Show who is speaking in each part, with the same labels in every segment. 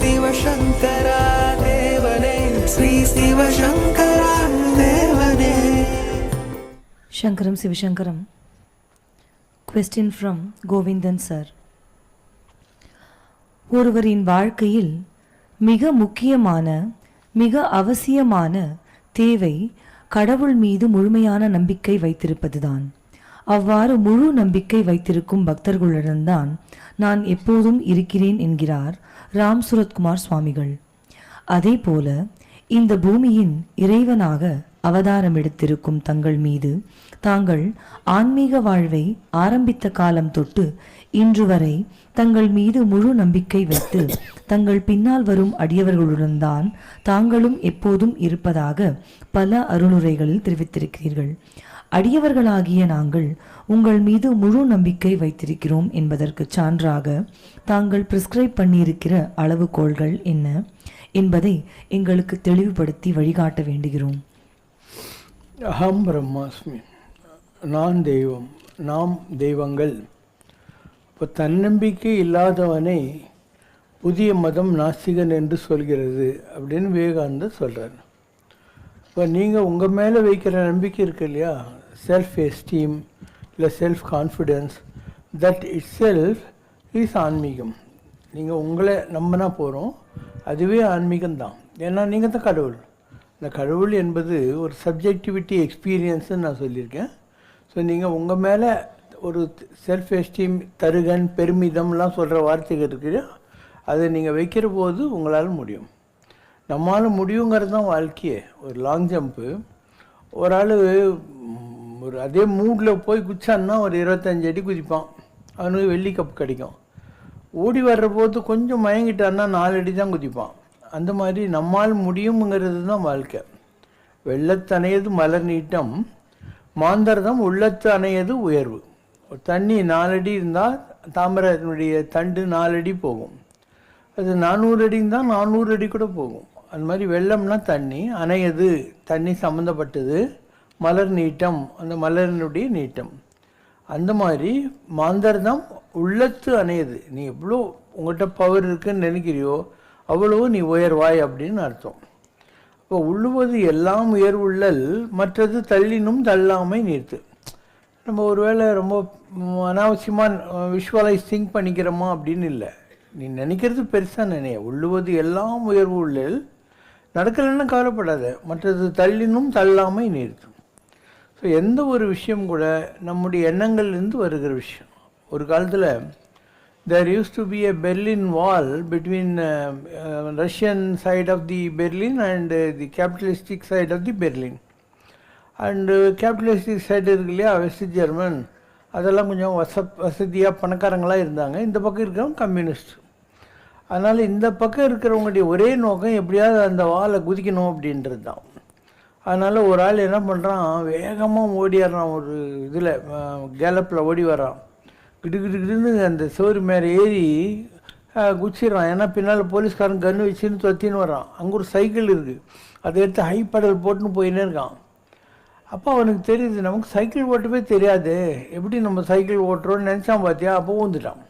Speaker 1: சிவசங்கரா தேவனே, ஸ்ரீ சிவசங்கரா தேவனே.
Speaker 2: Shankaram Sivashankaram. Question from Govindan sir. ஒருவரின் வாழ்க்கையில் மிக முக்கியமான மிக அவசியமான தேவை கடவுள் மீது முழுமையான நம்பிக்கை வைத்திருப்பதுதான். அவ்வாறு முழு நம்பிக்கை வைத்திருக்கும் பக்தர்களுடன்தான் நான் எப்போதும் இருக்கிறேன் என்கிறார் ராம் சுரத்குமார் சுவாமிகள். அதே போல இந்த பூமியின் இறைவனாக அவதாரம் எடுத்திருக்கும் தங்கள் மீது தாங்கள் ஆன்மீக வாழ்வை ஆரம்பித்த காலம் தொட்டு இன்று வரை தங்கள் மீது முழு நம்பிக்கை வைத்து தங்கள் பின்னால் வரும் அடியவர்களுடன் தான் தாங்களும் எப்போதும் இருப்பதாக பல அருளுரைகளில் தெரிவித்திருக்கிறீர்கள். அடியவர்களாகிய நாங்கள் உங்கள் மீது முழு நம்பிக்கை வைத்திருக்கிறோம் என்பதற்கு சான்றாக தாங்கள் பிரிஸ்கிரைப் பண்ணியிருக்கிற அளவுகோல்கள் என்ன என்பதை எங்களுக்கு தெளிவுபடுத்தி வழிகாட்ட வேண்டுகிறோம்.
Speaker 3: அகம் பிரம்மாஸ்மி, நான் தெய்வம், நாம் தெய்வங்கள். இப்போ தன்னம்பிக்கை இல்லாதவனை புதிய மதம் நாஸ்திகன் என்று சொல்கிறது அப்படின்னு விவேகானந்தர் சொல்கிறார். இப்போ நீங்கள் உங்கள் மேலே வைக்கிற நம்பிக்கை இருக்கு இல்லையா, செல்ஃப் எஸ்டீம் இல்லை self confidence, that it self is ஆன்மீகம். நீங்கள் உங்களை நம்பினா போகிறோம், அதுவே ஆன்மீகம்தான். ஏன்னா நீங்கள் தான் கடவுள். இந்த கடவுள் என்பது ஒரு சப்ஜெக்டிவிட்டி எக்ஸ்பீரியன்ஸுன்னு நான் சொல்லியிருக்கேன். ஸோ நீங்கள் உங்கள் மேலே ஒரு செல்ஃப் எஸ்டீம், தருகன், பெருமிதம்லாம் சொல்கிற வார்த்தைகள் இருக்குது, அதை நீங்கள் வைக்கிற போது உங்களால் முடியும். நம்மளால் முடியுங்கிறது தான் வாழ்க்கையே. ஒரு லாங் ஜம்ப்பு ஒரு ஆள் ஒரு அதே மூடில் போய் குச்சான்னா ஒரு 25 அடி குதிப்பான், அவனுக்கு வெள்ளி கப் கிடைக்கும். ஓடி வர்ற போது கொஞ்சம் மயங்கிட்டான்னா 4 அடி தான் குதிப்பான். அந்த மாதிரி நம்மால் முடியுங்கிறது தான் வாழ்க்கை. வெள்ளத்து அணையது மலர் நீட்டம், மாந்தர்தம் உள்ளத்து அணையது உயர்வு. ஒரு தண்ணி 4 அடி இருந்தால் தாமரையினுடைய தண்டு 4 அடி போகும். அது 400 அடி இருந்தால் 400 அடி கூட போகும். அந்த மாதிரி வெள்ளம்னா தண்ணி, அணையது தண்ணி சம்மந்தப்பட்டது, மலர் நீட்டம் அந்த மலரினுடைய நீட்டம். அந்த மாதிரி மாந்தர்தம் உள்ளத்து அணையது. நீ எவ்வளோ உங்கள்கிட்ட பவர் இருக்குன்னு நினைக்கிறியோ அவ்வளவு நீ உயர்வாய் அப்படின்னு அர்த்தம். இப்போ உள்ளுவது எல்லாம் உயர்வுள்ளல், மற்றது தள்ளினும் தள்ளாமை நீர்த்து. நம்ம ஒருவேளை ரொம்ப அனாவசியமாக விஷுவலைஸ் திங்க் பண்ணிக்கிறோமா அப்படின்னு இல்லை. நீ நினைக்கிறது பெருசாக நினைய. உள்ளுவது எல்லாம் உயர்வு உள்ளல், நடக்கலைன்னு கவலைப்படாத, மற்றது தள்ளினும் தள்ளாமை நீர்த்து. ஸோ எந்த ஒரு விஷயம் கூட நம்முடைய எண்ணங்கள்லேருந்து வருகிற விஷயம். ஒரு காலத்தில் there used to be a Berlin wall between Russian side of the Berlin and the capitalistic side of the Berlin. And capitalistic side இருக்கு இல்லையா, வெஸ்ட் ஜெர்மன், அதெல்லாம் கொஞ்சம் வசதியாக பணக்காரங்களாக இருந்தாங்க. இந்த பக்கம் இருக்கிறவங்க கம்யூனிஸ்ட். அதனால் இந்த பக்கம் இருக்கிறவங்களுடைய ஒரே நோக்கம் எப்படியாவது அந்த வாலை குதிக்கணும் அப்படின்றது தான். அதனால் ஒரு ஆள் என்ன பண்ணுறான், வேகமாக ஓடிடுறான், ஒரு இதில் கேலப்பில் ஓடி வர்றான். கிடுகிடுன்னு அந்த சோறு மேலே ஏறி குச்சிடுறான். ஏன்னா பின்னால் போலீஸ்காரன் கன்று வச்சுன்னு தொத்தின்னு வரான். அங்கே ஒரு சைக்கிள் இருக்குது, அதை எடுத்து ஹை பெடல் போட்டுன்னு போயின்னே இருக்கான். அப்போ அவனுக்கு தெரியுது, நமக்கு சைக்கிள் ஓட்டவே தெரியாது, எப்படி நம்ம சைக்கிள் ஓட்டுறோன்னு நினச்சான். பார்த்தியா, அப்போ வந்துட்டான்.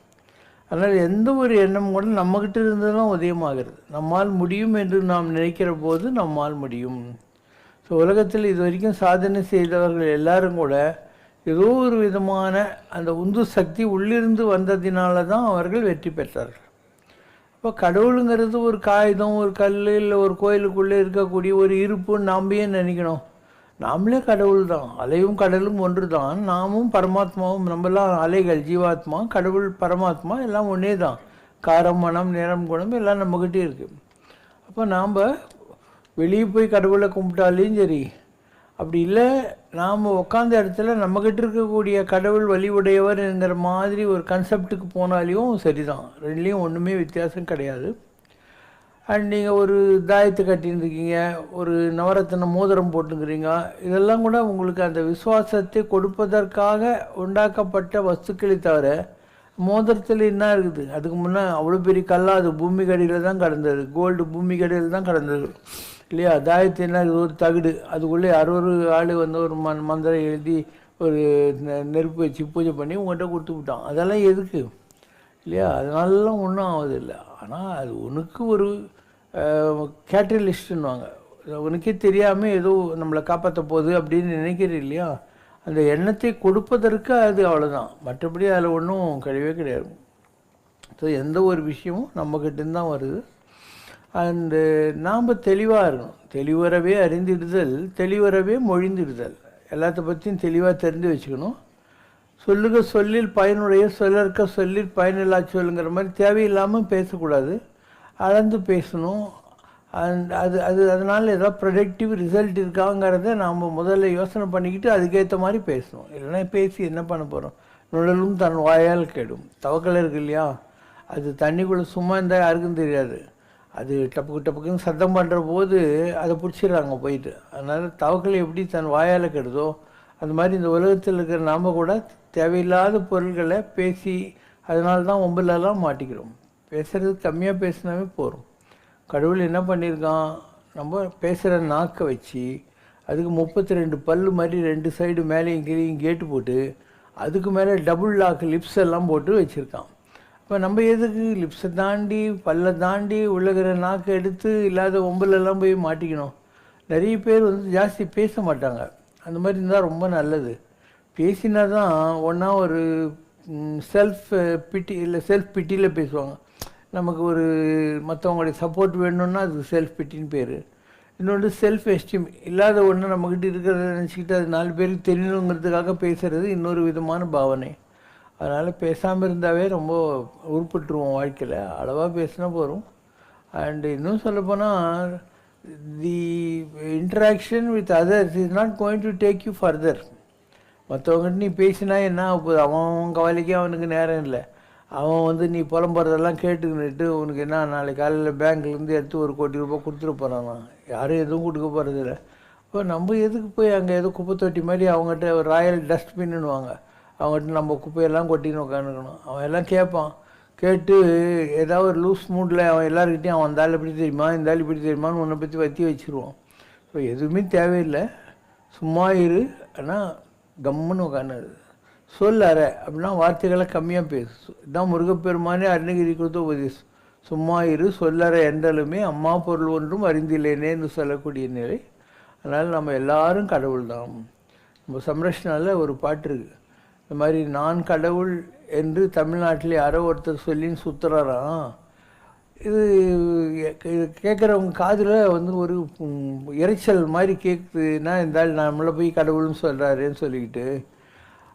Speaker 3: அதனால் எந்த ஒரு எண்ணம் கூட நம்மக்கிட்ட இருந்ததுலாம் உதயமாகிறது. நம்மால் முடியும் என்று நாம் நினைக்கிற போது நம்மால் முடியும். ஸோ உலகத்தில் இது வரைக்கும் சாதனை செய்தவர்கள் எல்லாரும் கூட ஏதோ ஒரு விதமான அந்த உந்து சக்தி உள்ளிருந்து வந்ததினால தான் அவர்கள் வெற்றி பெற்றார்கள். இப்போ கடவுளுங்கிறது ஒரு காகிதம், ஒரு கல், இல்லை ஒரு கோயிலுக்குள்ளே இருக்கக்கூடிய ஒரு இருப்புன்னு நாம்பே நினைக்கணும். நாமளே கடவுள் தான். அலையும் கடலும் ஒன்று தான். நாமும் பரமாத்மாவும், நம்மளாம் அலைகள், ஜீவாத்மா, கடவுள் பரமாத்மா எல்லாம் ஒன்றே தான். காரம், மனம், நிறம், குணம் எல்லாம் நம்மக்கிட்டே இருக்குது. அப்போ நாம் வெளியே போய் கடவுளை கும்பிட்டாலையும் சரி, அப்படி இல்லை நாம் உட்காந்த இடத்துல நம்மக்கிட்ட இருக்கக்கூடிய கடவுள் வலிவுடையவர் என்கிற மாதிரி ஒரு கன்செப்டுக்கு போனாலையும் சரிதான். ரெண்டுலேயும் ஒன்றுமே வித்தியாசம் கிடையாது. அண்ட் நீங்கள் ஒரு தாயத்தை கட்டியிருக்கீங்க, ஒரு நவரத்தின மோதிரம் போட்டுக்கிறீங்க, இதெல்லாம் கூட உங்களுக்கு அந்த விசுவாசத்தை கொடுப்பதற்காக உண்டாக்கப்பட்ட வஸ்துக்களை தவிர மோதிரத்தில் என்ன இருக்குது? அதுக்கு முன்னே அவ்வளோ பெரிய கல்லாக அது பூமி கடியில் தான் கடந்தது, கோல்டு பூமி கடியில் தான் கடந்தது இல்லையா? தாயத்து என்ன, ஒரு தகுடு, அதுக்குள்ளே 60 ஆள் வந்து ஒரு மந்திரம் எழுதி ஒரு நெருப்பு வச்சு பூஜை பண்ணி உங்கள்கிட்ட கொடுத்து விட்டான். அதெல்லாம் எதுக்கு இல்லையா? அதனாலலாம் ஒன்றும் ஆகுதில்லை. ஆனால் அது உனக்கு ஒரு கேட்டலிஸ்ட்டுன்னுவாங்க. உனக்கே தெரியாமல் ஏதோ நம்மளை காப்பாற்ற போகுது அப்படின்னு நினைக்கிறீ இல்லையா, அந்த எண்ணத்தை கொடுப்பதற்கு அது அவ்வளோதான். மற்றபடி அதில் ஒன்றும் கிடையவே கிடையாது. ஸோ எந்த ஒரு விஷயமும் நம்மக்கிட்டேருந்து தான் வருது. அண்டு நாம் தெளிவாக இருக்கணும். தெளிவரவே அறிந்திடுதல், தெளிவரவே மொழிந்திடுதல். எல்லாத்த பற்றியும் தெளிவாக தெரிஞ்சு வச்சுக்கணும். சொல்லுக சொல்லில் பயனுடைய, சொல்லற்க சொல்லில் பயனில்லா சொல்லுங்கிற மாதிரி தேவையில்லாமல் பேசக்கூடாது. அளந்து பேசணும். அண்ட் அதனால் ஏதாவது ப்ரொடக்டிவ் ரிசல்ட் இருக்காங்கிறத நாம் முதல்ல யோசனை பண்ணிக்கிட்டு அதுக்கேற்ற மாதிரி பேசணும். இல்லைன்னா பேசி என்ன பண்ண போகிறோம்? நுழலும் தன் வாயால் கெடும். தவக்கலை இருக்கு இல்லையா, அது தண்ணிக்குள்ளே சும்மா இருந்தால் யாருக்கும் தெரியாது. அது டப்புக்கு டப்புக்குன்னு சத்தம் பண்ணுற போது அதை பிடிச்சிடுறாங்க போயிட்டு. அதனால் தவக்கலை எப்படி தன் வாயால் கெடுதோ அந்த மாதிரி இந்த உலகத்தில் இருக்கிற நாம் கூட தேவையில்லாத பொருள்களை பேசி அதனால தான் ஒம்புலலாம் மாட்டிக்கிறோம். பேசுகிறது கம்மியாக பேசினாவே போகிறோம். கடவுள் என்ன பண்ணியிருக்கான், நம்ம பேசுகிற நாக்கை வச்சு அதுக்கு 32 பல்லு மாதிரி 2 சைடு மேலேயும் கீழேயும் கேட்டு போட்டு அதுக்கு மேலே டபுள் லாக் லிப்ஸ் எல்லாம் போட்டு வச்சுருக்கான். இப்போ நம்ம எதுக்கு லிப்ஸை தாண்டி பல்லை தாண்டி உள்ளகிற நாக்கை எடுத்து இல்லாத ஒம்புலெல்லாம் போய் மாட்டிக்கணும்? நிறைய பேர் ஜாஸ்தி பேச மாட்டாங்க. அந்த மாதிரி இருந்தால் ரொம்ப நல்லது. பேசினா தான் ஒன்றா ஒரு செல்ஃப் பிட்டி இல்லை செல்ஃப் பிட்டியில் பேசுவாங்க. நமக்கு ஒரு மற்றவங்களுடைய சப்போர்ட் வேணும்னா அது செல்ஃப் பிட்டின்னு பேர். இன்னொன்று செல்ஃப் எஸ்டீம் இல்லாத ஒன்று நம்மக்கிட்ட இருக்கிறத நினச்சிக்கிட்டு அது 4 பேருக்கு தெரியணுங்கிறதுக்காக பேசுகிறது இன்னொரு விதமான பாவனை. அதனால் பேசாமல் இருந்தாவே ரொம்ப உருப்பட்டுருவோம் வாழ்க்கையில். அளவாக பேசினா போகிறோம். அண்டு இன்னும் சொல்லப்போனால் the interaction with others is not going to take you further. மற்றவங்ககிட்ட நீ பேசினா என்ன ஆகுது? அவன் கவலைக்கே அவனுக்கு நேரம் இல்லை. அவன் நீ புலம்புறதெல்லாம் கேட்டுக்கிட்டு உனக்கு என்ன நாளைக்கு காலையில் பேங்க்லேருந்து எடுத்து 1 கோடி ரூபாய் கொடுத்துட்டு போகிறானா? யாரும் எதுவும் கொடுக்க போகிறதில்ல. இப்போ நம்ம எதுக்கு போய் அங்கே ஏதோ குப்பை தொட்டி மாதிரி அவங்ககிட்ட ஒரு ராயல் டஸ்ட்பின்னுவாங்க, அவங்ககிட்ட நம்ம குப்பையெல்லாம் கொட்டின்னு உட்காந்துக்கணும். அவன் எல்லாம் கேட்பான். கேட்டு ஏதாவது ஒரு லூஸ் மூடில் அவன் எல்லாருக்கிட்டையும் அவன் இந்த ஆள் இப்படி தெரியுமா, இந்த ஆள் இப்படி தெரியுமான்னு உன்னை பற்றி வற்றி வச்சுருவான். ஸோ எதுவுமே தேவையில்லை, சும்மா இரு. ஆனால் கம்முன்னு உட்காந்துது. சொல்லார அப்படின்னா வார்த்தைகளை கம்மியாக பேசு. இதுதான் முருகப்பெருமானே அருணகிரி கொடுத்த உபதேசம். சும்மா இரு, சொல்லற என்றாலுமே அம்மா பொருள் ஒன்றும் அறிந்தில்லேனேன்னு சொல்லக்கூடிய நிலை. அதனால் நம்ம எல்லாரும் கடவுள் தான். நம்ம சம்ரஷ்னால ஒரு பாட்டு இருக்குது. இந்த மாதிரி நான் கடவுள் என்று தமிழ்நாட்டில் யாரோ ஒருத்தர் சொல்லின்னு சுற்றுறாராம். இது கேட்குறவங்க காதில் ஒரு இறைச்சல் மாதிரி கேட்குதுன்னா, இருந்தாலும் நம்மளை போய் கடவுள்னு சொல்கிறாருன்னு சொல்லிக்கிட்டு.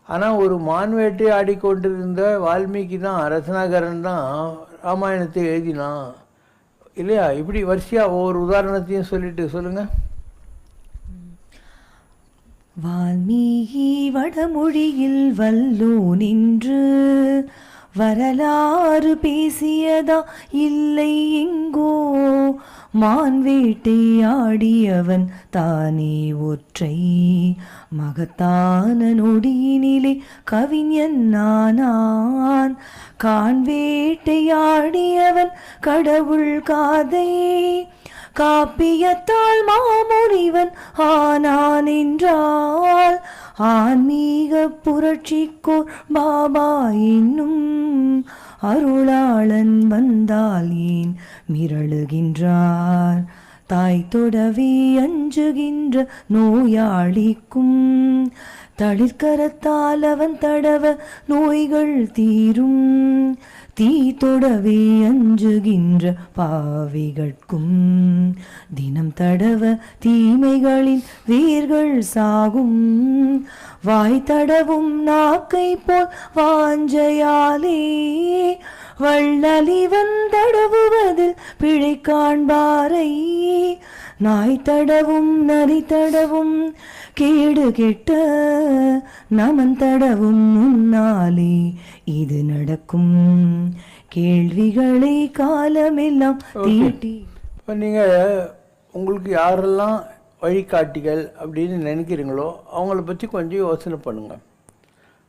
Speaker 3: ஆனால் ஒரு மான்வேட்டை ஆடிக்கொண்டிருந்த வால்மீகி தான், ரத்னாகரன் தான் ராமாயணத்தை எழுதினான் இல்லையா? இப்படி வரிசையாக ஒவ்வொரு உதாரணத்தையும் சொல்லிட்டு சொல்லுங்கள்.
Speaker 2: வால்மீகி வடமொழியில் வல்லோ நின்று வரலாறு பேசியதா இல்லை எங்கோ, மான் வேட்டையாடியவன் தானே ஒற்றை மகத்தான நொடியினிலே கவிஞன் நானான், கான் வேட்டையாடியவன் கடவுள் காதை காப்பியத்தால் மாமுனிவன் ஆனான் என்றால், ஆன்மீக புரட்சிக்கோர் பாபா என்னும் அருளாளன் வந்தால் ஏன் மிரளுகின்றார்? தாய் தொடவே அஞ்சுகின்ற நோயாளிக்கும் தளிர்கரத்தால் அவன் தடவ நோய்கள் தீரும், தீ தொடவே அஞ்சுகின்ற பாவிகட்கும் தினம் தடவ தீமைகளின் வேர்கள் சாகும், வாய் தடவும் நாக்கை போல் வாஞ்சையாலே வள்ளலிவன் தடவுவதில் பிழை காண்பாரை, நாய் தடவும் நரி தடவும் கேடு கெட்ட நமன் தடவும் முன்னாலே இது நடக்கும், கேள்விகளை காலமெல்லாம் தீட்டி.
Speaker 3: இப்போ நீங்கள் உங்களுக்கு யாரெல்லாம் வழிகாட்டிகள் அப்படின்னு நினைக்கிறீங்களோ அவங்கள பற்றி கொஞ்சம் யோசனை பண்ணுங்கள்.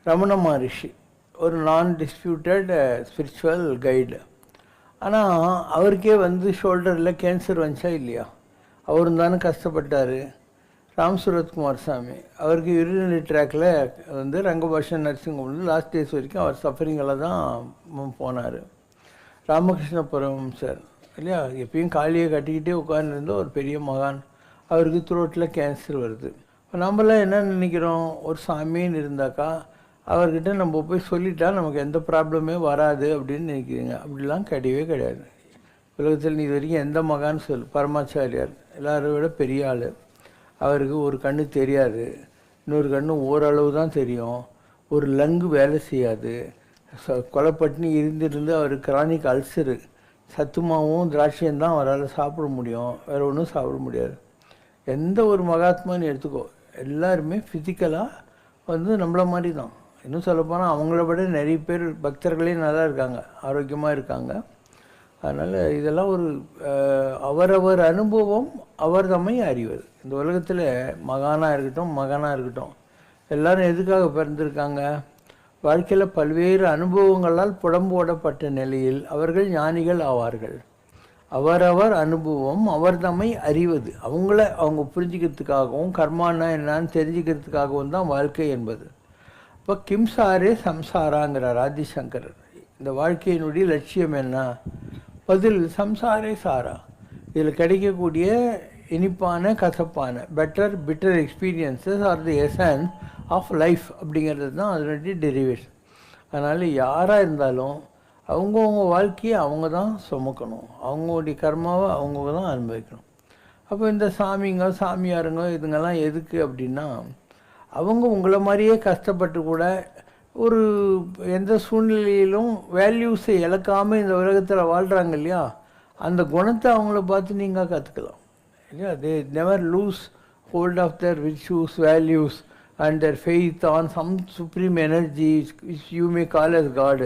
Speaker 3: ரமண மகரிஷி ஒரு நான் டிஸ்பியூட்டட் ஸ்பிரிச்சுவல் கைடு. ஆனால் அவருக்கே ஷோல்டரில் கேன்சர் வந்துச்சா இல்லையா? அவரும் தானே கஷ்டப்பட்டார். ராம் சுரத்குமார் சாமி அவருக்கு யூரினரி ட்ராக்கில் ரங்கபாஷன் நர்சிங் ஹோமில் லாஸ்ட் டேஸ் வரைக்கும் அவர் சஃபரிங்கில் தான் போனார். ராமகிருஷ்ண பரமஹம்சர் இல்லையா, எப்பயும் காளியை கட்டிக்கிட்டே உட்கார்ந்துருந்த ஒரு பெரிய மகான். அவருக்கு த்ரோட்டில் கேன்சர் வருது. இப்போ நம்மளாம் என்ன நினைக்கிறோம், ஒரு சாமின்னு இருந்தாக்கா அவர்கிட்ட நம்ம போய் சொல்லிட்டா நமக்கு எந்த ப்ராப்ளமே வராது அப்படின்னு நினைக்கிறீங்க. அப்படிலாம் கிடையவே கிடையாது. உலகத்தில் நீ இது வரைக்கும் எந்த மகான்னு சொல், பரமாச்சாரியார் எல்லாரை விட பெரிய ஆள். அவருக்கு ஒரு கண்ணு தெரியாது, இன்னொரு கண்ணு ஓரளவு தான் தெரியும், ஒரு லங்கு வேலை செய்யாது, கொலைப்பட்டினி இருந்திருந்து அவருக்கு கிரானிக் அல்சரு, சத்துமாவும் திராட்சையும் தான் அவரால் சாப்பிட முடியும், வேறு ஒன்றும் சாப்பிட முடியாது. எந்த ஒரு மகாத்மான்னு எடுத்துக்கோ, எல்லாருமே ஃபிசிக்கலாக வந்து நம்மள மாதிரி தான். இன்னும் சொல்லப்போனால் அவங்கள விட நிறைய பேர் பக்தர்களே நல்லா இருக்காங்க, ஆரோக்கியமாக இருக்காங்க. அதனால் இதெல்லாம் ஒரு அவரவர் அனுபவம் அவர் தம்மை அறிவது. இந்த உலகத்தில் மகானாக இருக்கட்டும் மகனாக இருக்கட்டும் எல்லோரும் எதுக்காக பிறந்திருக்காங்க, வாழ்க்கையில் பல்வேறு அனுபவங்களால் புடம்போடப்பட்ட நிலையில் அவர்கள் ஞானிகள் ஆவார்கள். அவரவர் அனுபவம் அவர் தம்மை அறிவது, அவங்க புரிஞ்சிக்கிறதுக்காகவும் கர்மானா என்னான்னு தெரிஞ்சுக்கிறதுக்காகவும் தான் வாழ்க்கை என்பது. இப்போ கிம்சாரே சம்சாராங்கிறார் ஆதிசங்கரர். இந்த வாழ்க்கையினுடைய லட்சியம் என்ன? பதில் சம்சாரே சாரா. இதில் கிடைக்கக்கூடிய இனிப்பான கசப்பான bitter experiences are the essence of life அப்படிங்கிறது தான் அதனுடைய டெரிவேஷன். அதனால் யாராக இருந்தாலும் அவங்கவுங்க வாழ்க்கையை அவங்க தான் சுமக்கணும், அவங்களுடைய கர்மாவை அவங்க தான் அனுபவிக்கணும். அப்போ இந்த சாமிங்க சாமியாருங்க இதுங்கெல்லாம் எதுக்கு அப்படின்னா, அவங்க உங்களை மாதிரியே கஷ்டப்பட்டு கூட ஒரு எந்த சூழ்நிலையிலும் வேல்யூஸை இழக்காமல் இந்த உலகத்தில் வாழ்கிறாங்க இல்லையா, அந்த குணத்தை அவங்கள பார்த்து நீங்கள் கற்றுக்கலாம் இல்லையா. They never lose hold of their virtues, values and their faith on some supreme energy which you may call as God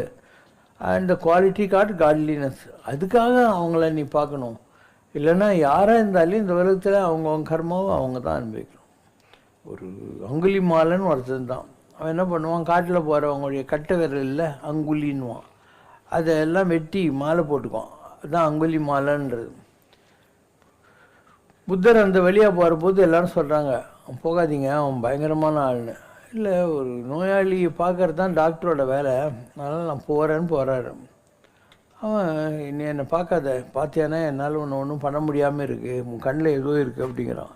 Speaker 3: and the quality called godliness. அதுக்காக அவங்கள நீ பார்க்கணும். இல்லைன்னா யாராக இருந்தாலும் இந்த உலகத்தில் அவங்கவுங்க கர்மாவை அவங்க தான் அனுபவிக்கணும். ஒரு அங்குலி மாலன்னு ஒருத்தன் தான், அவன் என்ன பண்ணுவான், காட்டில் போகிறவங்களுடைய கட்டை விரல் இல்லை அங்குலின்னுவான், அதெல்லாம் வெட்டி மாலை போட்டுக்குவான், அதுதான் அங்குலி மாலைன்றது. புத்தர் அந்த வழியாக போகிறபோது எல்லோரும் சொல்கிறாங்க, போகாதீங்க அவன் பயங்கரமான ஆள்னு. இல்லை, ஒரு நோயாளியை பார்க்கறது தான் டாக்டரோட வேலை, அதனால் நான் போகிறேன்னு போகிறாரு. அவன் இன்னும் என்னை பார்க்காத, பார்த்தியானா என்னால் ஒன்றும் பண்ண முடியாமல் இருக்குது, உன் கண்ணில் ஏதோ இருக்குது அப்படிங்கிறான்.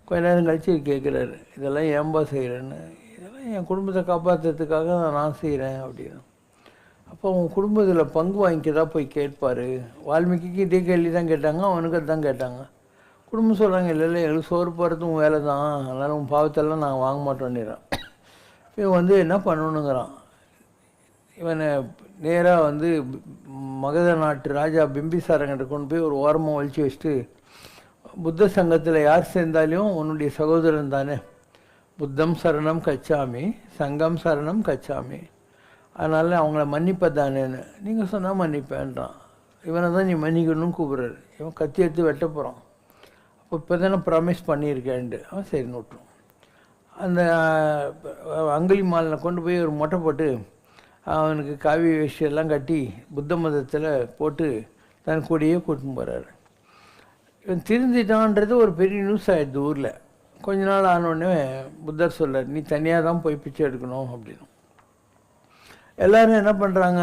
Speaker 3: கொஞ்ச நேரம் கழித்து கேட்குறாரு, இதெல்லாம் ஏன்பா செய்கிறேன்னு. இதெல்லாம் என் குடும்பத்தை காப்பாற்றுறதுக்காக நான் செய்கிறேன் அப்படின்னு. அப்போ அவன் குடும்பத்தில் பங்கு வாங்கிக்கதான் போய் கேட்பார். வால்மீகிக்கு இதே கேள்வி தான் கேட்டாங்க, அவனுக்கு அதுதான் கேட்டாங்க. குடும்பம் சொல்கிறாங்க, இல்லை எங்களுக்கு சோறு போகிறதும் வேலை தான், அதனால் உன் பாவத்தெல்லாம் நாங்கள் வாங்க மாட்டோன்னுறான். இவன் வந்து என்ன பண்ணணுங்கிறான், இவனை நேராக மகத நாட்டு ராஜா பிம்பிசாரங்கிட்ட கொண்டு போய் ஒரு ஓரமாக ஒழிச்சு வச்சுட்டு, புத்த சங்கத்தில் யார் சேர்ந்தாலும் உன்னுடைய சகோதரன் தானே, புத்தம் சரணம் கச்சாமி சங்கம் சரணம் கச்சாமி, அதனால் அவங்கள மன்னிப்பதானேன்னு நீங்கள் சொன்னால் மன்னிப்பேன்றான். இவனை தான் நீ மன்னிக்கணும்னு கூப்பிட்றாரு. இவன் கத்தி எடுத்து வெட்ட போகிறான். அப்போ இப்போ தானே ப்ராமிஸ் பண்ணியிருக்கேன்ட்டு அவன் சரி நோட்டுரும். அந்த அங்குலி மாலில் கொண்டு போய் ஒரு மொட்டை போட்டு அவனுக்கு காவி வேஷ்டியெல்லாம் கட்டி புத்த மதத்தில் போட்டு தன் கூடயே கூட்டின்னு போகிறாரு. இவன் திருந்திட்டான்றது ஒரு பெரிய நியூஸ் ஆகிடுது ஊரில். கொஞ்ச நாள் ஆனோடனே புத்தர் சொல்கிறார், நீ தனியாக தான் போய் பிச்சை எடுக்கணும் அப்படின்னு. எல்லோரும் என்ன பண்ணுறாங்க,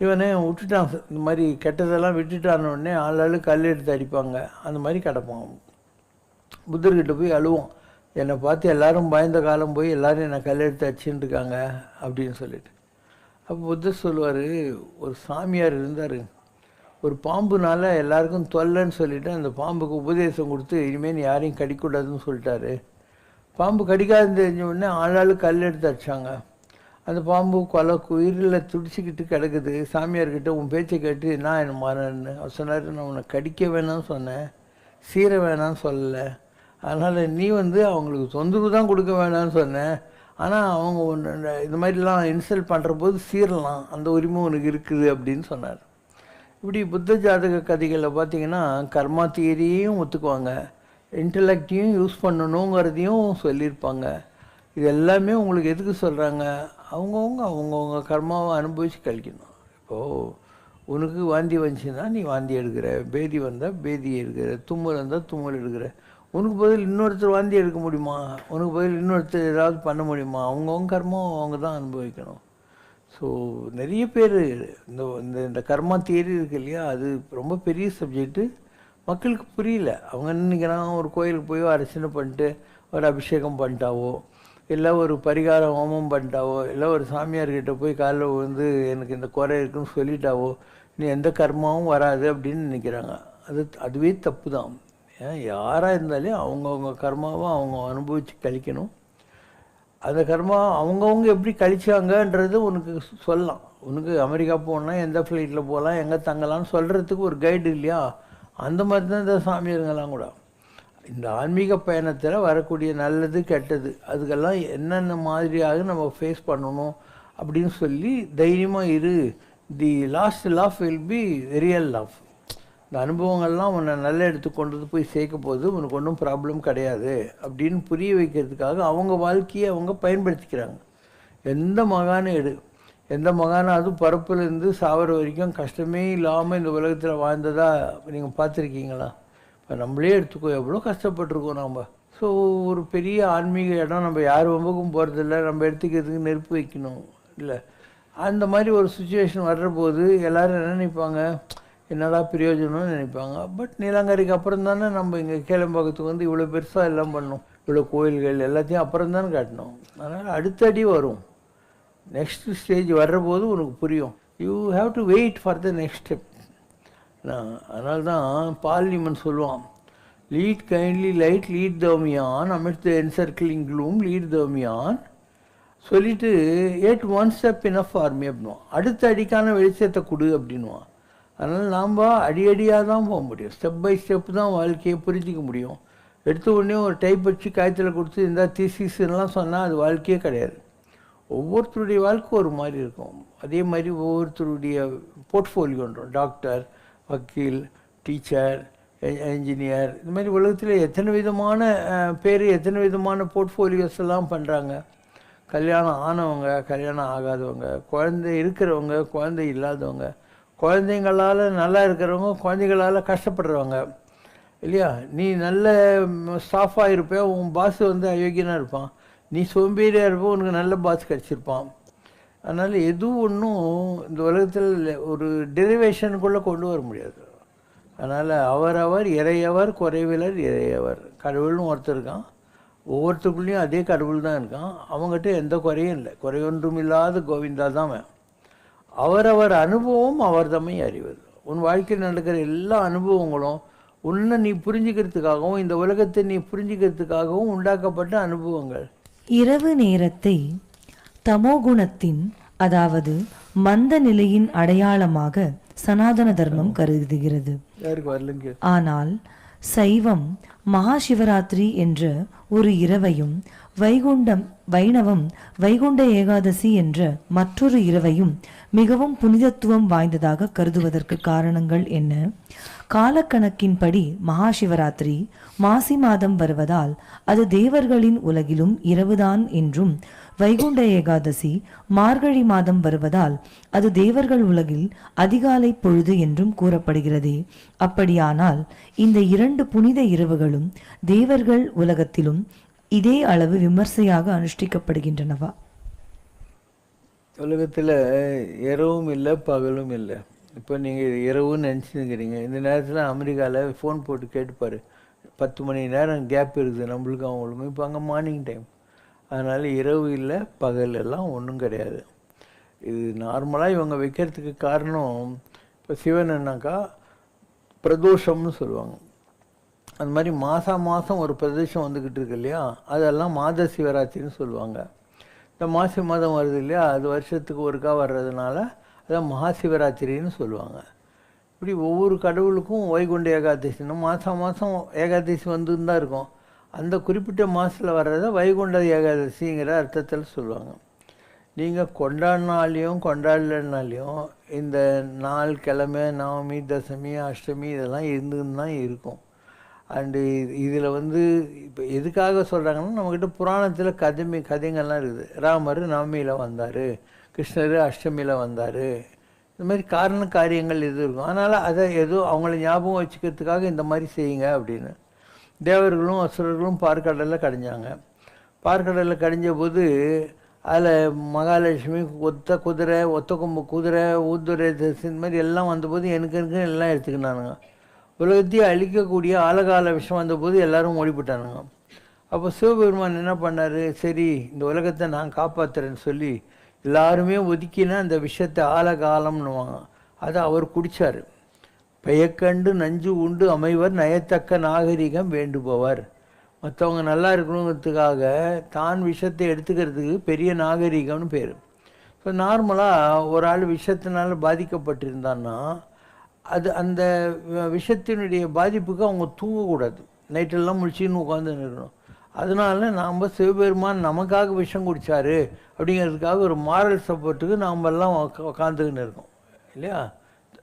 Speaker 3: இவனே விட்டுட்டான், இந்த மாதிரி கெட்டதெல்லாம் விட்டுட்டானோடனே ஆளாளு கல் எடுத்து அடிப்பாங்க, அந்த மாதிரி கிடப்பான். புத்தர்கிட்ட போய் அழுவான், என்னை பார்த்து எல்லோரும் பயந்த காலம் போய் எல்லோரும் என்னை கல் எடுத்து அடிச்சுட்டு இருக்காங்க அப்படின்னு சொல்லிட்டு. அப்போ புத்தர் சொல்லுவார், ஒரு சாமியார் இருந்தார், ஒரு பாம்புனால் எல்லாருக்கும் தொல்லைன்னு சொல்லிவிட்டு அந்த பாம்புக்கு உபதேசம் கொடுத்து இனிமேல் யாரையும் கடிக்கூடாதுன்னு சொல்லிட்டாரு. பாம்பு கடிக்காதுன்னு தெரிஞ்ச உடனே ஆளாளு கல் எடுத்து அடித்தாங்க. அந்த பாம்பு கொலை உயிரில் துடிச்சிக்கிட்டு கிடக்குது. சாமியார்கிட்ட உன் பேச்சை கேட்டு நான் என்ன மாறேன்னு அவர் சொன்னார், நான் உன்னை கடிக்க வேணாம்னு சொன்னேன், சீர வேணான்னு சொல்லலை, அதனால் நீ அவங்களுக்கு தொந்தரவு தான் கொடுக்க வேணான்னு சொன்னேன், ஆனால் அவங்க ஒன்று இந்த மாதிரிலாம் இன்சல்ட் பண்ணுற போது சீரலாம், அந்த உரிமை உனக்கு இருக்குது அப்படின்னு சொன்னார். இப்படி புத்த ஜாதக கதைகளில் பார்த்திங்கன்னா கர்மா தியரியையும் ஒத்துக்குவாங்க, இன்டலெக்டையும் யூஸ் பண்ணணுங்கிறதையும் சொல்லியிருப்பாங்க. இது எல்லாமே உங்களுக்கு எதுக்கு சொல்கிறாங்க, அவங்கவுங்க கர்மாவை அனுபவித்து கழிக்கணும். இப்போது உனக்கு வாந்தி வந்துச்சுன்னா நீ வாந்தி எடுக்கிற, பேதி வந்தால் பேதி எடுக்கிற, தும்மல் வந்தால் தும்மல் எடுக்கிற. உனக்கு பதில் இன்னொருத்தர் வாந்தி எடுக்க முடியுமா, உனக்கு பதில் இன்னொருத்தர் ஏதாவது பண்ண முடியுமா? அவங்கவுங்க கர்மாவை அவங்க தான் அனுபவிக்கணும். ஸோ நிறைய பேர் இந்த இந்த இந்த கர்மா தியரி இருக்கு இல்லையா, அது ரொம்ப பெரிய சப்ஜெக்ட்டு. மக்களுக்கு புரியல. அவங்க என்ன நினைக்கிறாங்க, ஒரு கோயிலுக்கு போய் அர்ச்சனை பண்ணிட்டு ஒரு அபிஷேகம் பண்ணிட்டாவோ, இல்லை ஒரு பரிகார ஹோமம் பண்ணிட்டாவோ, இல்லை ஒரு சாமியார்கிட்ட போய் காலைல வந்து எனக்கு இந்த குறை இருக்குன்னு சொல்லிட்டாவோ நீ எந்த கர்மாவும் வராது அப்படின்னு நினைக்கிறாங்க. அதுவே தப்பு தான். ஏன் யாராக இருந்தாலே அவங்கவுங்க கர்மாவை அவங்க அனுபவித்து கழிக்கணும். அந்த கர்மா அவங்கவுங்க எப்படி கழிச்சாங்கன்றது உனக்கு சொல்லலாம். உனக்கு அமெரிக்கா போனால் எந்த ஃப்ளைட்டில் போகலாம், எங்கே தங்கலாம்னு சொல்கிறதுக்கு ஒரு கைடு இல்லையா, அந்த மாதிரி தான் இந்த சாமியாருங்கெல்லாம் கூட. இந்த ஆன்மீக பயணத்தில் வரக்கூடிய நல்லது கெட்டது அதுக்கெல்லாம் என்னென்ன மாதிரியாக நம்ம ஃபேஸ் பண்ணணும் அப்படின்னு சொல்லி தைரியமாக இரு. The last laugh will be real laugh. இந்த அனுபவங்கள்லாம் உன்னை நல்ல எடுத்து கொண்டு போய் சேர்க்க போது உனக்கு ஒன்றும் ப்ராப்ளம் கிடையாது அப்படின்னு புரிய வைக்கிறதுக்காக அவங்க வாழ்க்கையை அவங்க பயன்படுத்திக்கிறாங்க. எந்த மகானும் எந்த மகானும் அதுவும் பரப்புலேருந்து சாவர வரைக்கும் கஷ்டமே இல்லாமல் இந்த உலகத்தில் வாழ்ந்ததா நீங்கள் பார்த்துருக்கீங்களா? இப்போ நம்மளே எடுத்துக்கோ, எவ்வளோ கஷ்டப்பட்டுருக்கோம் நம்ம. ஸோ ஒரு பெரிய ஆன்மீக இடம் நம்ம யார் வம்புக்கும் போகிறதில்ல, நம்ம எடுத்துக்கிறதுக்கு நெருப்பு வைக்கணும் இல்லை. அந்த மாதிரி ஒரு சுச்சுவேஷன் வர்ற போது எல்லோரும் என்ன நினைப்பாங்க, என்னடா பிரயோஜனம்னு நினைப்பாங்க. பட் நீலாங்கரைக்கு அப்புறம் தானே நம்ம இங்கே கேளம்பாக்கத்துக்கு வந்து இவ்வளோ பெருசாக எல்லாம் பண்ணோம், இவ்வளோ கோயில்கள் எல்லாத்தையும் அப்புறம் தானே காட்டணும். அதனால் அடுத்தடி வரும். நெக்ஸ்ட் ஸ்டேஜ் வர்ற போது உனக்கு புரியும். You have to wait for the next step. அதனால தான் பால்னிமன் சொல்லுவான், lead kindly light lead thou me on amid the encircling gloom lead thou me on சொல்லிட்டு 8 1 ஸ்டெப் இனஃப் ஃபார்மி அப்படின்வான். அடுத்த அடிக்கான வெளிச்சத்தை கொடு அப்படின்வான். அதனால் நாம் அடியடியாக தான் போக முடியும். ஸ்டெப் பை ஸ்டெப் தான் வாழ்க்கையை புரிஞ்சிக்க முடியும். எடுத்த உடனே ஒரு டைப் வச்சு காய்ச்சலை கொடுத்து இந்த தீசிஸ்லாம் சொன்னால் அது வாழ்க்கையே கிடையாது. ஒவ்வொருத்தருடைய வாழ்க்கை ஒரு மாதிரி இருக்கும். அதே மாதிரி ஒவ்வொருத்தருடைய போர்ட்ஃபோலியோன்றோம். டாக்டர், வக்கீல், டீச்சர், என்ஜினியர், இந்த மாதிரி உலகத்தில் எத்தனை விதமான பேர் எத்தனை விதமான போர்ட்ஃபோலியோஸ் எல்லாம் பண்ணுறாங்க. கல்யாணம் ஆனவங்க, கல்யாணம் ஆகாதவங்க, குழந்தை இருக்கிறவங்க, குழந்தை இல்லாதவங்க, குழந்தைங்களால் நல்லா இருக்கிறவங்க, குழந்தைகளால் கஷ்டப்படுறவங்க இல்லையா. நீ நல்ல ஸ்டாஃபாக இருப்பேன், உன் பாஸ் வந்து அயோக்கியனாக இருப்பான். நீ சோம்பேறியாக இருப்போம், உனக்கு நல்ல பாஸ் கிடச்சிருப்பான். அதனால் எதுவும் ஒன்றும் இந்த உலகத்தில் ஒரு டெரிவேஷனுக்குள்ளே கொண்டு வர முடியாது. அதனால் அவரவர் இறையவர் குறைவிலர் இறையவர். கடவுள்னு ஒருத்தர் இருக்கான், ஒவ்வொருத்தருக்குள்ளேயும் அதே கடவுள் தான் இருக்கான். அவங்ககிட்ட எந்த குறையும் இல்லை. குறையொன்றும் இல்லாத கோவிந்தா தான். அவரவர் அனுபவம் அவர் தம்மை அறிவது. உன் வாழ்க்கையில் நடக்கிற எல்லா அனுபவங்களும் உன்னை நீ புரிஞ்சுக்கிறதுக்காகவும் இந்த உலகத்தை நீ புரிஞ்சுக்கிறதுக்காகவும் உண்டாக்கப்பட்ட அனுபவங்கள்.
Speaker 2: இரவு நேரத்தை தமோகுணத்தின் அதாவது மந்த நிலையின் அடையாளமாக சனாதன தர்மம் கருதுகிறது. ஆனால் சைவம் மகாசிவராத்திரி என்ற ஒரு இரவையும் வைணவம் வைகுண்ட ஏகாதசி என்ற மற்றொரு இரவையும் மிகவும் புனிதத்துவம் வாய்ந்ததாக கருதுவதற்கு காரணங்கள் என்ன? காலக்கணக்கின்படி மகாசிவராத்திரி மாசி மாதம் வருவதால் அது தேவர்களின் உலகிலும் இரவுதான் என்றும், வைகுண்ட ஏகாதசி மார்கழி மாதம் வருவதால் அது தேவர்கள் உலகில் அதிகாலை பொழுது என்றும் கூறப்படுகிறது. அப்படியானால் இந்த 2 புனித இரவுகளும் தேவர்கள் உலகத்திலும் இதே அளவு விமர்சையாக அனுஷ்டிக்கப்படுகின்றனவா?
Speaker 3: உலகத்தில் இரவும் இல்லை பகலும் இல்லை. இப்போ நீங்கள் இரவுன்னு நினச்சிருக்கிறீங்க. இந்த நேரத்தில் அமெரிக்காவில் ஃபோன் போட்டு கேட்டுப்பார், 10 மணி நேரம் கேப் இருக்குது நம்மளுக்கும் அவங்களுக்கும். இப்போ அங்கே மார்னிங் டைம். அதனால் இரவு இல்லை பகல் எல்லாம் ஒன்றும் கிடையாது. இது நார்மலாக இவங்க வைக்கிறதுக்கு காரணம், இப்போ சிவனன்னாக்கா பிரதோஷம்னு சொல்லுவாங்க. அந்த மாதிரி மாதம் ஒரு பிரதேசம் வந்துக்கிட்டு இருக்கு இல்லையா, அதெல்லாம் மாத சிவராத்திரின்னு சொல்லுவாங்க. இந்த மாசி மாதம் வருது இல்லையா, அது வருஷத்துக்கு ஒருக்கா வர்றதுனால அதான் மகாசிவராத்திரின்னு சொல்லுவாங்க. இப்படி ஒவ்வொரு கடவுளுக்கும் வைகுண்ட ஏகாதசின்னு மாதம் ஏகாதசி வந்துன்னு தான் இருக்கும். அந்த குறிப்பிட்ட மாதத்தில் வர்றதை வைகுண்ட ஏகாதசிங்கிற அர்த்தத்தில் சொல்லுவாங்க. நீங்கள் கொண்டாடலனாலையும் இந்த நாள் கிழமை நவமி தசமி அஷ்டமி இதெல்லாம் இருந்துன்னு தான் இருக்கும். அண்டு இதில் இப்போ எதுக்காக சொல்கிறாங்கன்னா, நம்மக்கிட்ட புராணத்தில் கதைங்கள்லாம் இருக்குது. ராமர் நவமியில் வந்தார், கிருஷ்ணர் அஷ்டமியில் வந்தார், இந்த மாதிரி காரியங்கள் எது இருக்கும். அதனால் அதை அவங்கள ஞாபகம் வச்சுக்கிறதுக்காக இந்த மாதிரி செய்யுங்க அப்படின்னு. தேவர்களும் அசுரர்களும் பார்க்கடலில் கடைஞ்சாங்க. பார்க்கடலில் கடைஞ்ச போது அதில் மகாலட்சுமி ஒத்த குதிரை, ஒத்த கொம்பு குதிரை, ஊதுரை இந்த மாதிரி எல்லாம் வந்தபோது எனக்கு எல்லாம் எடுத்துக்கினானுங்க. உலகத்தையும் அழிக்கக்கூடிய ஆழகால விஷம் வந்தபோது எல்லாரும் ஓடிவிட்டானுங்க. அப்போ சிவபெருமான் என்ன பண்ணார், சரி இந்த உலகத்தை நான் காப்பாற்றுறேன்னு சொல்லி எல்லாருமே ஒதுக்கினா அந்த விஷத்தை ஆழகாலம்னுவாங்க, அதை அவர் குடித்தார். பெயக்கண்டு நஞ்சு உண்டு அமைவர் நயத்தக்க நாகரிகம் வேண்டுபவர். மற்றவங்க நல்லா இருக்கணுங்கிறதுக்காக தான் விஷத்தை எடுத்துக்கிறதுக்கு பெரிய நாகரிகம்னு பேர். ஸோ நார்மலாக ஒரு ஆள் விஷத்தினால் பாதிக்கப்பட்டிருந்தான்னா அது அந்த விஷத்தினுடைய பாதிப்புக்கு அவங்க தூங்கக்கூடாது, நைட்டெல்லாம் முழிச்சின்னு உட்காந்து இருக்கணும். அதனால நாம் சிவபெருமான் நமக்காக விஷம் குடித்தார் அப்படிங்கிறதுக்காக ஒரு மாரல் சப்போர்ட்டுக்கு நாம் எல்லாம் உட்காந்துக்கின்னு இருக்கோம் இல்லையா.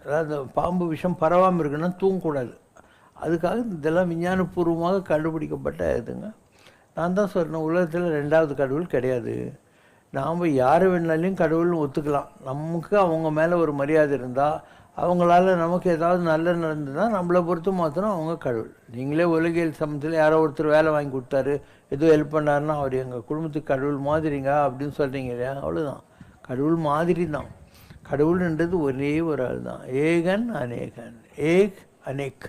Speaker 3: அதாவது பாம்பு விஷம் பரவாமல் இருக்குன்னா தூங்கக்கூடாது. அதுக்காக இதெல்லாம் விஞ்ஞானபூர்வமாக கண்டுபிடிக்கப்பட்ட இதுங்க. நான் தான் சொல்கிறேன், உலகத்தில் 2வது கடவுள் கிடையாது. நாம் யாரை வேணாலையும் கடவுள்னு ஒத்துக்கலாம். நமக்கு அவங்க மேலே ஒரு மரியாதை இருந்தால், அவங்களால நமக்கு ஏதாவது நல்லது நடந்ததுன்னா நம்மளை பொறுத்து மாத்திரம் அவங்க கடவுள். நீங்களே உலகியல் சமயத்தில் யாரோ ஒருத்தர் வேலை வாங்கி கொடுத்தாரு, ஏதோ ஹெல்ப் பண்ணாருன்னா அவர் எங்கள் குடும்பத்துக்கு கடவுள் மாதிரிங்க அப்படின்னு சொல்கிறீங்க இல்லையா, அவ்வளோதான். கடவுள் மாதிரி தான். கடவுள்ன்றது ஒரே ஒரு ஆள் தான். ஏகன் அநேகன், ஏக் அநேக்.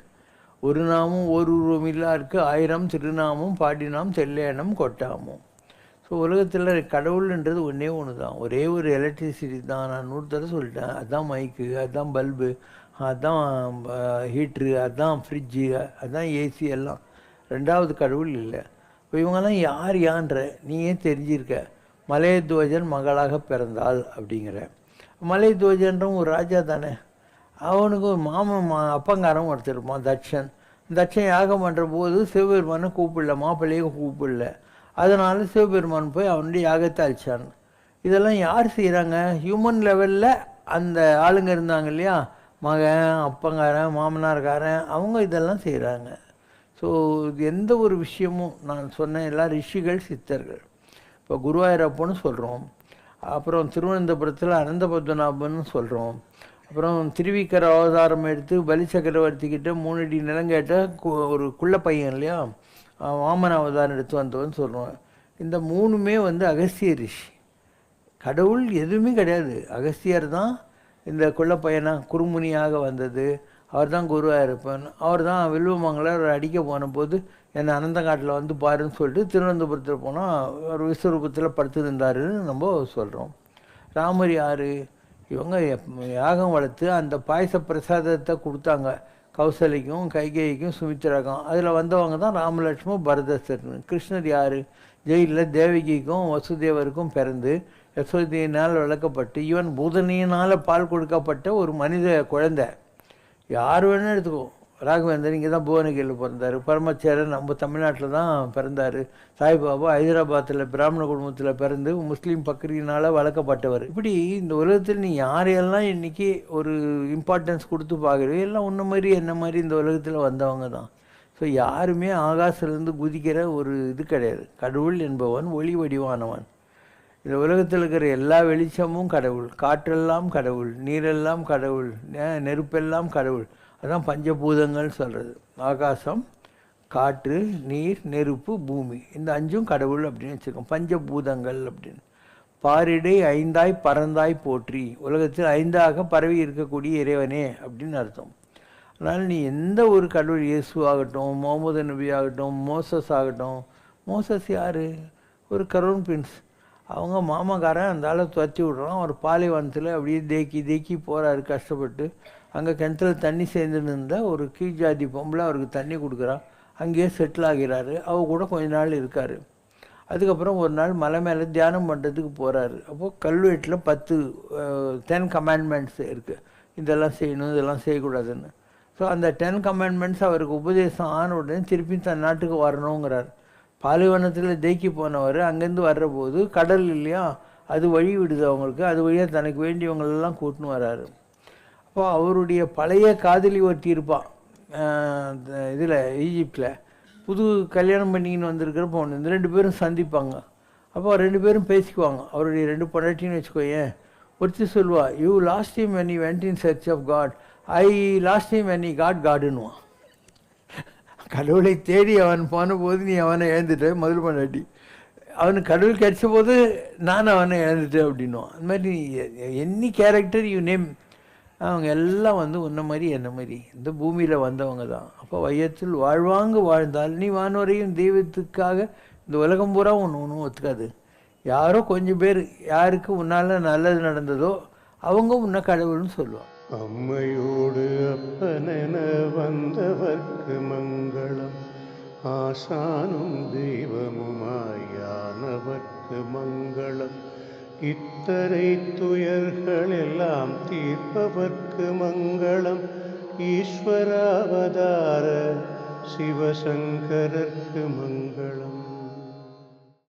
Speaker 3: ஒரு நாமும் ஒரு உருவமில்லா இருக்கு, 1000 திருநாமும் பாடினாம் தெல்லேனம் கொட்டாமும். ஸோ உலகத்தில் கடவுள்ன்றது ஒன்றே ஒன்று தான், ஒரே ஒரு எலக்ட்ரிசிட்டி தான். நான் 100 தடவை சொல்லிட்டேன். அதுதான் மைக்கு, அதுதான் பல்பு, அதுதான் ஹீட்ரு, அதுதான் ஃப்ரிட்ஜு, அதுதான் ஏசி எல்லாம். 2வது கடவுள் இல்லை. இப்போ இவங்கெல்லாம் யார் யான்ற நீயே தெரிஞ்சிருக்க. மலையத்வஜன் மகளாக பிறந்தாள் அப்படிங்கிற. மலையத்வஜன்றவன் ஒரு ராஜா தானே. அவனுக்கு ஒரு அப்பங்காரன் ஒருத்தர் இருப்பான், தட்சன். தட்சன் யாகம் பண்ணுற போது சிவபெருமானை கூப்பிடல, மாப்பிள்ளையும் கூப்பிடல. அதனால சிவபெருமான் போய் அவனுடைய யாகத்தை அழிச்சான். இதெல்லாம் யார் செய்கிறாங்க? ஹியூமன் லெவலில் அந்த ஆளுங்க இருந்தாங்க இல்லையா, மகன், அப்பங்காரன், மாமனார்காரன், அவங்க இதெல்லாம் செய்கிறாங்க. ஸோ எந்த ஒரு விஷயமும் நான் சொன்ன எல்லா ரிஷிகள் சித்தர்கள். இப்போ குருவாயூரப்பன்னு சொல்கிறோம், அப்புறம் திருவனந்தபுரத்தில் அனந்த பத்மநாபன்னு சொல்கிறோம், அப்புறம் திருவிக்கர அவதாரம் எடுத்து பலி சக்கரவர்த்திக்கிட்ட 3 அடி நிலம் கேட்ட ஒரு குள்ள பையன் இல்லையா, வாமன அவதாரம் எடுத்து வந்தவன்னு சொல்கிறோம். இந்த 3மே அகஸ்திய ரிஷி. கடவுள் எதுவுமே கிடையாது. அகஸ்தியர் தான் இந்த குள்ள பையனா குறுமுனியாக வந்தது. அவர் தான் குருவாயிருப்பன். அவர் தான் வில்வமங்கலர் அடிக்க போன போது என்னை அனந்தங்காட்டில் வந்து பாருன்னு சொல்லிட்டு திருவனந்தபுரத்தில் போனால் ஒரு விஸ்வரூபத்தில் படுத்துருந்தாருன்னு நம்ம சொல்கிறோம். ராமர் யார்? இவங்க யாகம் வளர்த்து அந்த பாயச பிரசாதத்தை கொடுத்தாங்க கௌசலைக்கும் கைகேயிக்கும் சுமித்திராக்கும். அதில் வந்தவங்க தான் ராமலட்சுமி பரதசர்னு. கிருஷ்ணர் யார்? ஜெயிலில் தேவகிக்கும் வசுதேவருக்கும் பிறந்து யசோதையினால் வளர்க்கப்பட்டு ஈவன் பூதனியினால் பால் கொடுக்கப்பட்ட ஒரு மனித குழந்தை. யார் வேணால் எடுத்துக்கோ. ராகவேந்தர் இங்கே தான் புவனகிரியில் பிறந்தார். பரமச்சேரன் நம்ம தமிழ்நாட்டில் தான் பிறந்தார். சாய்பாபா ஹைதராபாத்தில் பிராமண குடும்பத்தில் பிறந்து முஸ்லீம் பக்ரியினால் வளர்க்கப்பட்டவர். இப்படி இந்த உலகத்தில் நீ யாரையெல்லாம் இன்றைக்கி ஒரு இம்பார்ட்டன்ஸ் கொடுத்து பார்க்குறீங்க, எல்லாம் உன்ன மாதிரி என்ன மாதிரி இந்த உலகத்தில் வந்தவங்க தான். ஸோ யாருமே ஆகாசிலேருந்து குதிக்கிற ஒரு இது கிடையாது. கடவுள் என்பவன் ஒளி வடிவானவன். இந்த உலகத்தில் இருக்கிற எல்லா வெளிச்சமும் கடவுள், காற்றெல்லாம் கடவுள், நீரெல்லாம் கடவுள், நெருப்பெல்லாம் கடவுள். அதான் பஞ்சபூதங்கள் சொல்கிறது. ஆகாசம், காற்று, நீர், நெருப்பு, பூமி, இந்த 5ம் கடவுள் அப்படின்னு வச்சுக்கோம், பஞ்சபூதங்கள் அப்படின்னு. பாரிடை 5ஆய் பறந்தாய் போற்றி, உலகத்தில் 5ஆக பரவி இருக்கக்கூடிய இறைவனே அப்படின்னு அர்த்தம். அதனால் நீ எந்த ஒரு கடவுள், இயேசு ஆகட்டும், முகமது நபி ஆகட்டும், மோசஸ் ஆகட்டும். மோசஸ் யார்? ஒரு கரோன் பிரின்ஸ். அவங்க மாமாக்காரன் அந்த ஆளை துவச்சி விட்றான். ஒரு பாலைவனத்தில் அப்படியே தேக்கி போகிறாரு கஷ்டப்பட்டு. அங்கே கிணத்துல தண்ணி சேர்ந்துன்னு இருந்தால் ஒரு கீழ் ஜாதி பொம்பளை அவருக்கு தண்ணி கொடுக்குறான். அங்கேயே செட்டில் ஆகிறாரு. அவ கூட கொஞ்ச நாள் இருக்கார். அதுக்கப்புறம் ஒரு நாள் மலை மேலே தியானம் பண்ணுறதுக்கு போகிறாரு. அப்போது கல்வெட்டில் 10 கமாண்ட்மெண்ட்ஸ் இருக்குது, இதெல்லாம் செய்யணும், இதெல்லாம் செய்யக்கூடாதுன்னு. ஸோ அந்த 10 கமாண்ட்மெண்ட்ஸ் அவருக்கு உபதேசம் ஆன உடனே திருப்பி தன் நாட்டுக்கு வரணுங்கிறார். பாலைவனத்தில் தேக்கி போனவர் அங்கேருந்து வர்ற போது கடல் இல்லையா, அது வழி விடுது அவங்களுக்கு. அது வழியாக தனக்கு வேண்டியவங்களெல்லாம் கூட்டின்னு வர்றாரு. அப்போ அவருடைய பழைய காதலி ஒருத்தி இருப்பான் இதில் ஈஜிப்டில். புது கல்யாணம் பண்ணிக்கின்னு வந்திருக்கிற பொண்ணு. இந்த 2 பேரும் சந்திப்பாங்க. அப்போ 2 பேரும் பேசிக்குவாங்க. அவருடைய 2 பொண்டாட்டின்னு வச்சுக்கோயேன். ஒருத்தி சொல்லுவா, you last time when you went in search of God, I last time when he got Godன்னுவான். கடவுளை தேடி அவன் போன போது நீ அவனை எழுந்துட்ட முதல் பொண்டாட்டி. அவனுக்கு கடவுள் கிடைச்ச போது நான் அவனை இழந்துட்டேன் அப்படின்னும். அந்த மாதிரி எனி கேரக்டர் யூ நேம், அவங்க எல்லாம் வந்து உன்ன மாதிரி என்ன மாதிரி இந்த பூமியில் வந்தவங்க தான். அப்போ வையத்தில் வாழ்வாங்கு வாழ்ந்தால் நீ வானோரையும் தெய்வத்துக்காக இந்த உலகம் பூரா ஒன்றும் ஒத்துக்காது. யாரோ கொஞ்சம் பேர் யாருக்கு உன்னால் நல்லது நடந்ததோ அவங்க உன்னை கடவுள்னு சொல்லுவான்.
Speaker 4: அம்மையோடு அப்பனென வந்தவர்க்கு மங்களம், ஆசானும் தெய்வமுமாயானவர்க்கு மங்களம், இத்தனை துயர்கள் எல்லாம் தீர்ப்பவர்க்கு மங்களம், ஈஸ்வராவதார சிவசங்கரர்க்கு மங்களம்.